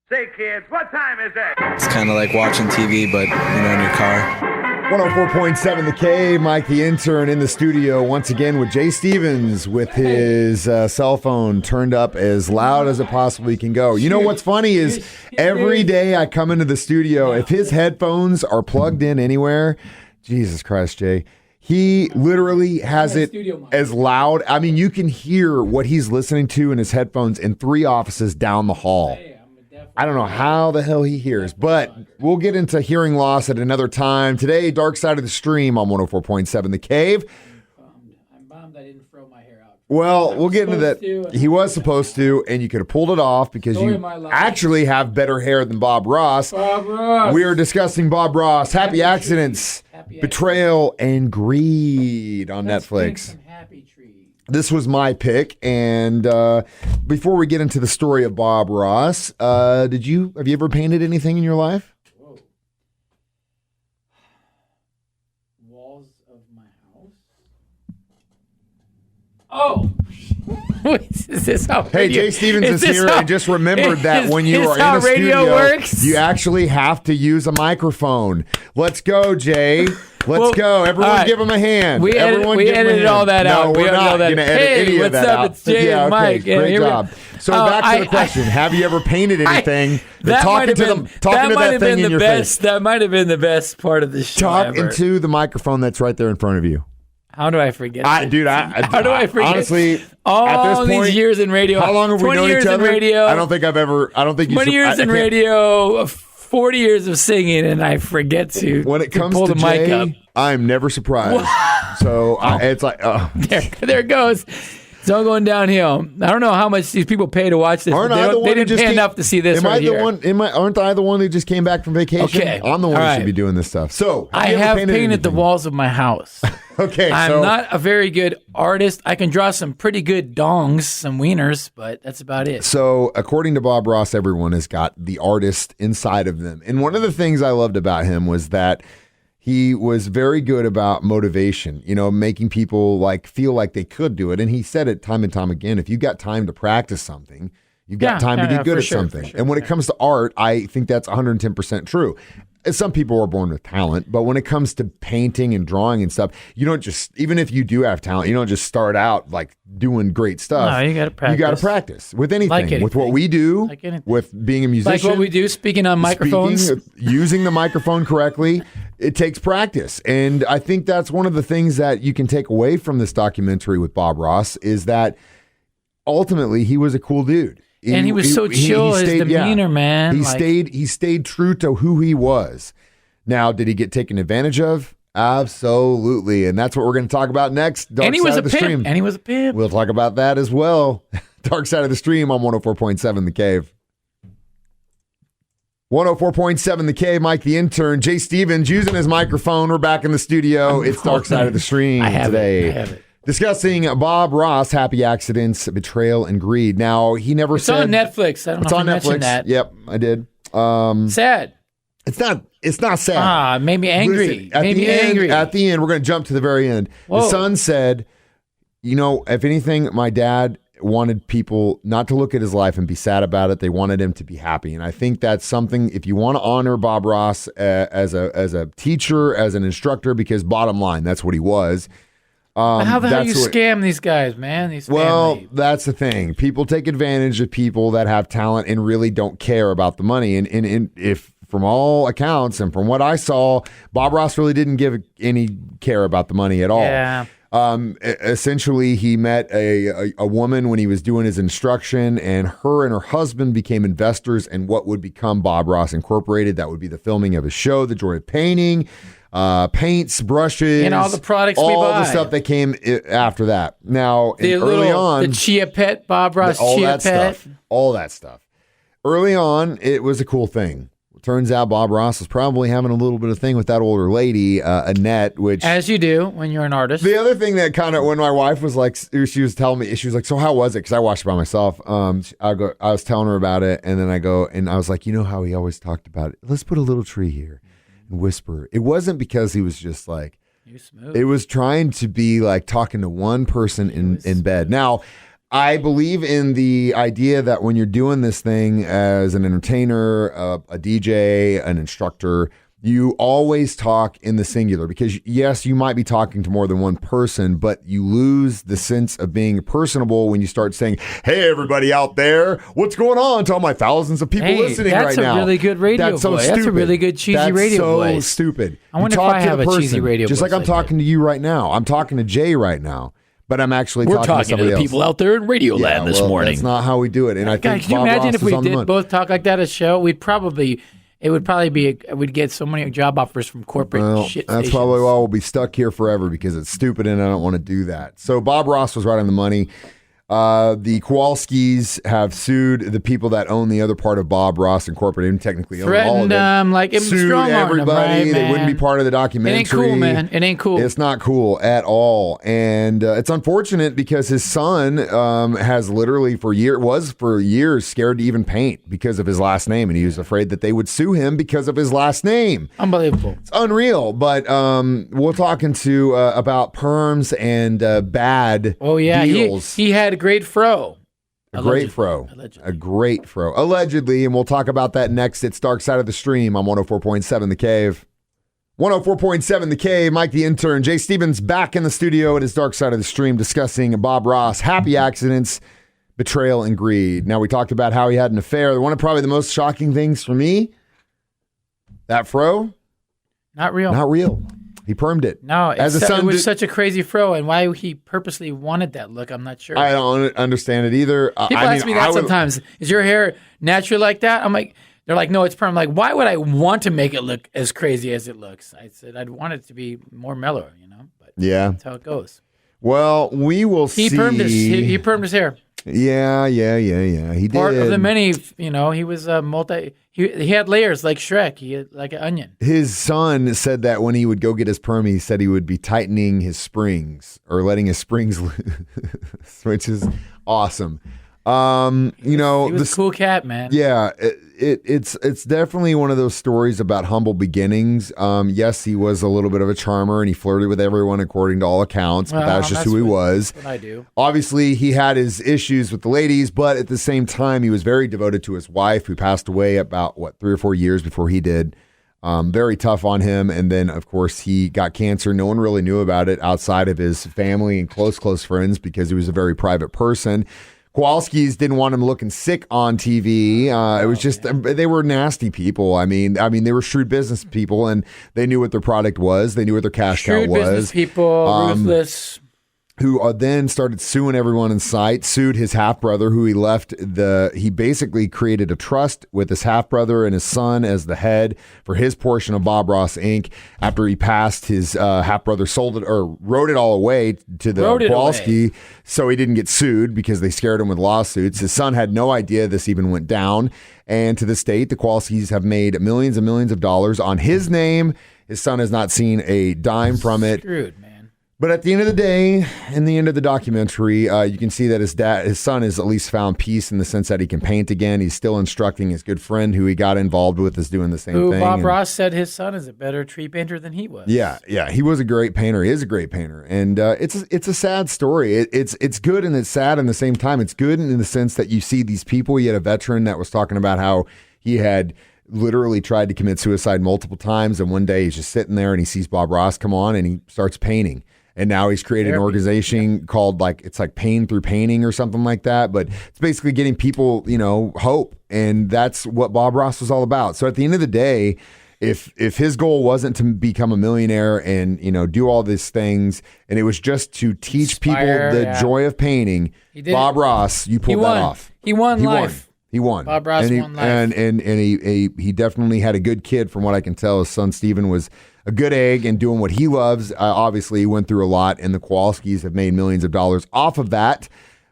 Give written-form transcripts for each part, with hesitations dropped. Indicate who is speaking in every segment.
Speaker 1: Say, kids, what time is it?
Speaker 2: It's kind of like watching TV, but, in your car.
Speaker 3: 104.7 The Cave, Mike the Intern in the studio once again with Jay Stevens with his cell phone turned up as loud as it possibly can go. You know what's funny is every day I come into the studio, if his headphones are plugged in anywhere, Jesus Christ, Jay, he literally has it as loud. I mean, you can hear what he's listening to in his headphones in 3 offices down the hall. I don't know how the hell he hears, but we'll get into hearing loss at another time. Today, Dark Side of the Stream on 104.7 The Cave.
Speaker 4: I'm bummed I didn't throw my hair out.
Speaker 3: Well, we'll get into that. He was supposed to, and you could have pulled it off because you actually have better hair than Bob Ross. We are discussing Bob Ross, Happy Accidents, Betrayal, and Greed on Netflix. This was my pick, and before we get into the story of Bob Ross, have you ever painted anything in your life?
Speaker 4: Whoa. Walls of my house? Oh! Wait, is this how
Speaker 3: Hey, Jay Stevens is here and just remembered that when you are in a studio, you actually have to use a microphone. Let's go, Jay. Let's go. Everyone give him a hand.
Speaker 4: We edited all that out.
Speaker 3: No, we're not going to edit any of that out.
Speaker 4: What's up? It's Jay and Mike.
Speaker 3: Great job. So back to the question. Have you ever painted anything? Talking to that thing in your face.
Speaker 4: That might have been the best part of the show.
Speaker 3: Talk into the microphone that's right there in front of you.
Speaker 4: How do I forget?
Speaker 3: How do I forget? Honestly,
Speaker 4: all
Speaker 3: at this point,
Speaker 4: these years in radio.
Speaker 3: How long have we known each other?
Speaker 4: 20 years in radio.
Speaker 3: I don't think you
Speaker 4: 20 years in radio, 40 years of singing, and I forget to
Speaker 3: when it comes
Speaker 4: pull
Speaker 3: to
Speaker 4: the
Speaker 3: Jay,
Speaker 4: mic up.
Speaker 3: I'm never surprised. So it's like,
Speaker 4: there it goes. It's all going downhill. I don't know how much these people pay to watch this. They didn't pay enough to see this right here.
Speaker 3: Aren't I the one who just came back from vacation?
Speaker 4: Okay.
Speaker 3: I'm the one who should be doing this stuff. So
Speaker 4: I have painted the walls of my house.
Speaker 3: Okay,
Speaker 4: I'm not a very good artist. I can draw some pretty good dongs, some wieners, but that's about it.
Speaker 3: So according to Bob Ross, everyone has got the artist inside of them. And one of the things I loved about him was that he was very good about motivation, making people feel like they could do it. And he said it time and time again, if you've got time to practice something, you've got time to get good at something. And when it comes to art, I think that's 110% true. Some people are born with talent, but when it comes to painting and drawing and stuff, you don't just, even if you do have talent, you don't just start out doing great stuff.
Speaker 4: No, you got to practice.
Speaker 3: You got to practice with anything, with what we do, with being a musician.
Speaker 4: Like what we do, speaking on microphones.
Speaker 3: Using the microphone correctly, it takes practice. And I think that's one of the things that you can take away from this documentary with Bob Ross is that ultimately he was a cool dude.
Speaker 4: And he was so chill, his demeanor, man.
Speaker 3: He stayed true to who he was. Now, did he get taken advantage of? Absolutely. And that's what we're going to talk about next. Dark Side of the Stream.
Speaker 4: And he was a pimp.
Speaker 3: We'll talk about that as well. Dark Side of the Stream on 104.7 The Cave. 104.7 The Cave, Mike the Intern. Jay Stevens using his microphone. We're back in the studio. It's Dark Side of the Stream today.
Speaker 4: I have it.
Speaker 3: Discussing Bob Ross, Happy Accidents, Betrayal, and Greed. Now, he never said...
Speaker 4: It's on Netflix. I don't know if you mentioned that.
Speaker 3: Yep, I did.
Speaker 4: Sad.
Speaker 3: It's not sad.
Speaker 4: Made me angry.
Speaker 3: Listen, at the end, we're going to jump to the very end.
Speaker 4: Whoa.
Speaker 3: The son said, if anything, my dad wanted people not to look at his life and be sad about it. They wanted him to be happy. And I think that's something, if you want to honor Bob Ross as a teacher, as an instructor, because bottom line, that's what he was.
Speaker 4: How the hell do you scam these guys, man?
Speaker 3: That's the thing. People take advantage of people that have talent and really don't care about the money. And if from all accounts and from what I saw, Bob Ross really didn't give any care about the money at all.
Speaker 4: Yeah.
Speaker 3: Essentially, he met a woman when he was doing his instruction, and her husband became investors in what would become Bob Ross Incorporated. That would be the filming of his show, The Joy of Painting. Paints, brushes,
Speaker 4: and all the products
Speaker 3: all
Speaker 4: we buy.
Speaker 3: the stuff that came after that. Now, early on,
Speaker 4: the Chia Pet, Bob Ross Chia Pet,
Speaker 3: all that stuff. Early on, it was a cool thing. Turns out Bob Ross was probably having a little bit of ththing with that older lady, Annette, which...
Speaker 4: As you do when you're an artist.
Speaker 3: The other thing that kind of, when my wife was she was telling me, she was like, so how was it? Because I watched it by myself. I was telling her about it, and then I was like, how he always talked about it? Let's put a little tree here and whisper. It wasn't because he was just like...
Speaker 4: You're smooth.
Speaker 3: It was trying to be like talking to one person in bed. Now, I believe in the idea that when you're doing this thing as an entertainer, a DJ, an instructor, you always talk in the singular because, yes, you might be talking to more than one person, but you lose the sense of being personable when you start saying, hey, everybody out there, what's going on to all my thousands of people listening right now?
Speaker 4: That's a really good radio
Speaker 3: That's so
Speaker 4: voice.
Speaker 3: stupid.
Speaker 4: That's a really good cheesy radio voice.
Speaker 3: That's so stupid.
Speaker 4: I wonder if I have a cheesy radio voice.
Speaker 3: Just like I'm talking to you right now. I'm talking to Jay right now. But I'm actually talking to somebody else.
Speaker 4: People out there in Radio Land this morning.
Speaker 3: That's not how we do it. And I think
Speaker 4: can you imagine if we did both talk like that at a show? We'd probably we'd get so many job offers from corporate shit
Speaker 3: That's
Speaker 4: stations.
Speaker 3: probably why we'll be stuck here forever because it's stupid and I don't want to do that. So Bob Ross was right on the money. The Kowalskis have sued the people that own the other part of Bob Ross Incorporated and technically own all of it.
Speaker 4: Like
Speaker 3: sued everybody. They wouldn't be part of the documentary.
Speaker 4: It ain't cool, man. It ain't cool.
Speaker 3: It's not cool at all. And it's unfortunate because his son has literally for years scared to even paint because of his last name. And he was afraid that they would sue him because of his last name.
Speaker 4: Unbelievable.
Speaker 3: It's unreal. But we're talking about perms and bad deals.
Speaker 4: He had a great fro.
Speaker 3: A great fro. Allegedly. And we'll talk about that next. It's Dark Side of the Stream on 104.7 The Cave. 104.7 The Cave. Mike the Intern. Jay Stevens back in the studio at his Dark Side of the Stream discussing Bob Ross, happy accidents, betrayal, and greed. Now, we talked about how he had an affair. One of probably the most shocking things for me, that fro.
Speaker 4: Not real.
Speaker 3: He permed it.
Speaker 4: No, it was such a crazy fro, and why he purposely wanted that look, I'm not sure.
Speaker 3: I don't understand it either.
Speaker 4: People ask me that sometimes. Is your hair natural like that? I'm like, they're like, no, it's perm. I'm like, why would I want to make it look as crazy as it looks? I said I'd want it to be more mellow, But
Speaker 3: yeah,
Speaker 4: that's how it goes.
Speaker 3: Well, we will see.
Speaker 4: He permed his hair.
Speaker 3: Yeah. He did.
Speaker 4: Part of the many, he was a he had layers like Shrek. He had like an onion.
Speaker 3: His son said that when he would go get his perm, he said he would be tightening his springs or letting his springs loose, which is awesome. He
Speaker 4: was a cool cat, man.
Speaker 3: Yeah, it's definitely one of those stories about humble beginnings. Yes, he was a little bit of a charmer and he flirted with everyone according to all accounts, but that's just who he was.
Speaker 4: That's what I do.
Speaker 3: Obviously, he had his issues with the ladies, but at the same time, he was very devoted to his wife, who passed away about 3 or 4 years before he did. Very tough on him. And then, of course, he got cancer. No one really knew about it outside of his family and close friends because he was a very private person. Kowalski's didn't want him looking sick on TV. It was just they were nasty people. I mean, they were shrewd business people, and they knew what their product was. They knew what their cash cow was.
Speaker 4: Shrewd business people, ruthless.
Speaker 3: Who then started suing everyone in sight, sued his half-brother, who he basically created a trust with his half-brother and his son as the head for his portion of Bob Ross Inc. After he passed, his half-brother sold it or wrote it all away to the Kowalski, so he didn't get sued because they scared him with lawsuits. His son had no idea this even went down, and to this date, the Kowalskis have made millions and millions of dollars on his name. His son has not seen a dime from it.
Speaker 4: Screwed, man.
Speaker 3: But at the end of the day, in the end of the documentary, you can see that his son has at least found peace in the sense that he can paint again. He's still instructing his good friend who he got involved with is doing the same thing.
Speaker 4: Bob Ross said his son is a better tree painter than he was.
Speaker 3: Yeah, he was a great painter. He is a great painter, and it's a sad story. It's good and it's sad in the same time. It's good in the sense that you see these people. You had a veteran that was talking about how he had literally tried to commit suicide multiple times, and one day he's just sitting there and he sees Bob Ross come on and he starts painting. And now he's created an organization called it's like Pain Through Painting or something like that. But it's basically getting people, hope. And that's what Bob Ross was all about. So at the end of the day, if his goal wasn't to become a millionaire and, do all these things, and it was just to teach people the joy of painting, Bob Ross, you pulled that off.
Speaker 4: He won life.
Speaker 3: He won.
Speaker 4: Bob Ross won life.
Speaker 3: And he definitely had a good kid from what I can tell. His son, Steven, was a good egg and doing what he loves. Obviously, he went through a lot, and the Kowalskis have made millions of dollars off of that.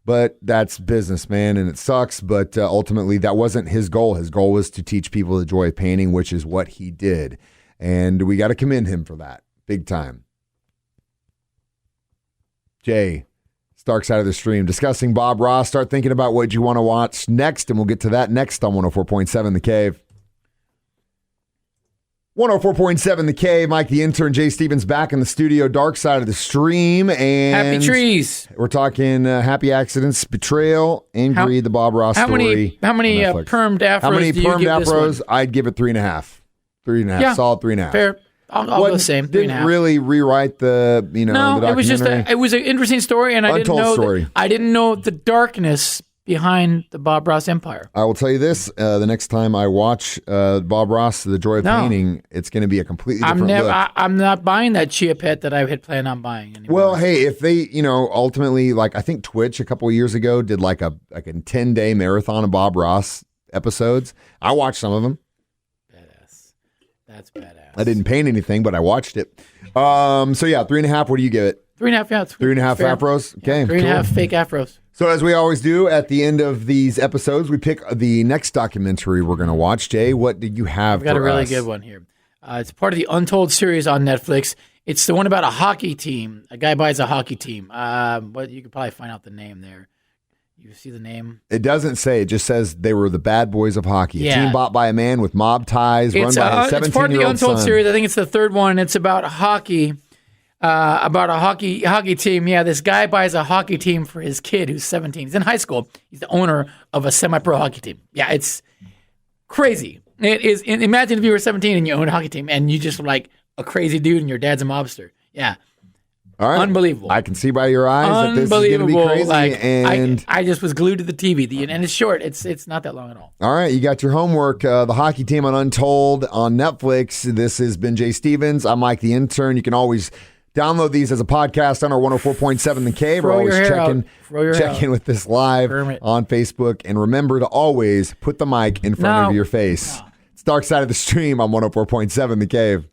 Speaker 3: But that's business, man, and it sucks. But ultimately, that wasn't his goal. His goal was to teach people the joy of painting, which is what he did. And we got to commend him for that, big time. Jay, Dark Side of the Stream, discussing Bob Ross. Start thinking about what you want to watch next, and we'll get to that next on 104.7 The Cave. 104.7 The K, Mike the Intern, Jay Stevens back in the studio, dark side of the stream. And
Speaker 4: Happy trees.
Speaker 3: We're talking Happy Accidents, Betrayal, and Greed, the Bob Ross story.
Speaker 4: How many permed afros
Speaker 3: How many
Speaker 4: do you
Speaker 3: permed
Speaker 4: give this
Speaker 3: afros?
Speaker 4: one?
Speaker 3: I'd give it 3.5. 3.5.
Speaker 4: Yeah.
Speaker 3: Solid 3.5.
Speaker 4: Fair. I'll go the same. 3.5.
Speaker 3: Didn't really rewrite the, the documentary.
Speaker 4: It was just it was an interesting story, and I didn't know the darkness behind the Bob Ross empire.
Speaker 3: I will tell you this: the next time I watch Bob Ross, The Joy of Painting, it's going to be a completely different look.
Speaker 4: I'm not buying that Chia Pet that I had planned on buying anymore.
Speaker 3: Well, hey, if they, ultimately, like I think Twitch a couple of years ago did like a 10-day marathon of Bob Ross episodes. I watched some of them.
Speaker 4: Badass. That's badass.
Speaker 3: I didn't paint anything, but I watched it. So yeah, 3.5. What do you give it?
Speaker 4: 3.5. Yeah,
Speaker 3: 3.5 afros. Okay,
Speaker 4: yeah, 3.5 fake afros.
Speaker 3: So as we always do at the end of these episodes, we pick the next documentary we're going to watch. Jay, what did you have for us?
Speaker 4: I've got a really good one here. It's part of the Untold series on Netflix. It's the one about a hockey team. A guy buys a hockey team. But you could probably find out the name there. You see the name? It
Speaker 3: doesn't say. It just says they were the bad boys of hockey.
Speaker 4: Yeah.
Speaker 3: A team bought by a man with mob ties, run by his 17-year-old son.
Speaker 4: It's part of the Untold series. I think it's the third one. It's about hockey. About a hockey team. Yeah, this guy buys a hockey team for his kid who's 17. He's in high school. He's the owner of a semi-pro hockey team. Yeah, it's crazy. It is. Imagine if you were 17 and you own a hockey team and you just were like a crazy dude and your dad's a mobster. Yeah.
Speaker 3: All right.
Speaker 4: Unbelievable.
Speaker 3: I can see by your eyes that this is going to be crazy.
Speaker 4: Like, I just was glued to the TV. And it's short. It's not that long at all.
Speaker 3: All right. You got your homework. The hockey team on Untold on Netflix. This has been Jay Stevens. I'm Mike the Intern. You can always download these as a podcast on our 104.7 The K. We're always checking with this live on Facebook. And remember to always put the mic in front of your face. It's Dark Side of the Stream on 104.7 The Cave.